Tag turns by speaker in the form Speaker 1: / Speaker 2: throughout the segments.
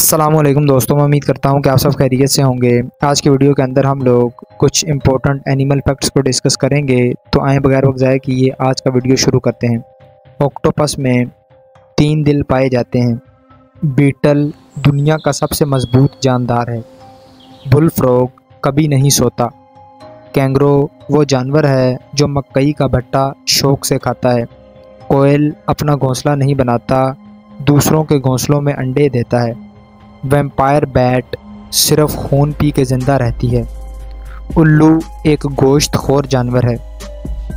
Speaker 1: अस्सलामुअलैकुम दोस्तों, मैं उम्मीद करता हूं कि आप सब खैरियत से होंगे। आज की वीडियो के अंदर हम लोग कुछ इंपॉर्टेंट एनिमल फैक्ट्स को डिस्कस करेंगे। तो आए बगैर वक्त ज़ाय किए आज का वीडियो शुरू करते हैं। ऑक्टोपस में 3 दिल पाए जाते हैं। बीटल दुनिया का सबसे मजबूत जानदार है। बुल फ्रॉग कभी नहीं सोता। कैंगरो वो जानवर है जो मकई का भट्टा शौक से खाता है। कोयल अपना घोंसला नहीं बनाता, दूसरों के घोंसलों में अंडे देता है। वैम्पायर बैट सिर्फ खून पी के ज़िंदा रहती है। उल्लू एक गोश्त खोर जानवर है।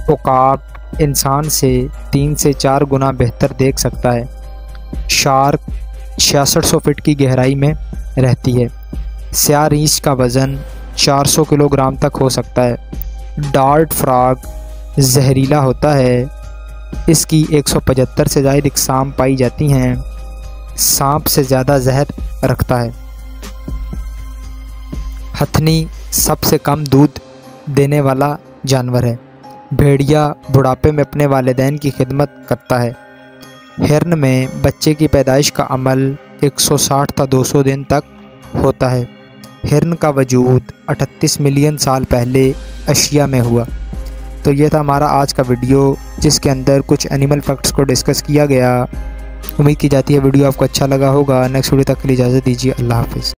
Speaker 1: उकाब इंसान से 3 से 4 गुना बेहतर देख सकता है। शार्क 6600 फीट की गहराई में रहती है। स्याह रीछ का वज़न 400 किलोग्राम तक हो सकता है। डार्ट फ्रॉग जहरीला होता है। इसकी 175 से ज़ायद इकसाम पाई जाती हैं। सांप से ज़्यादा जहर रखता है। हथनी सबसे कम दूध देने वाला जानवर है। भेड़िया बुढ़ापे में अपने वालिदैन की खिदमत करता है। हिरन में बच्चे की पैदाइश का अमल 160 था 200 दिन तक होता है। हिरन का वजूद 38 मिलियन साल पहले एशिया में हुआ। तो ये था हमारा आज का वीडियो, जिसके अंदर कुछ एनिमल फैक्ट्स को डिस्कस किया गया। उम्मीद की जाती है वीडियो आपको अच्छा लगा होगा। नेक्स्ट वीडियो तक के लिए इजाज़त दीजिए। अल्लाह हाफ़िज़।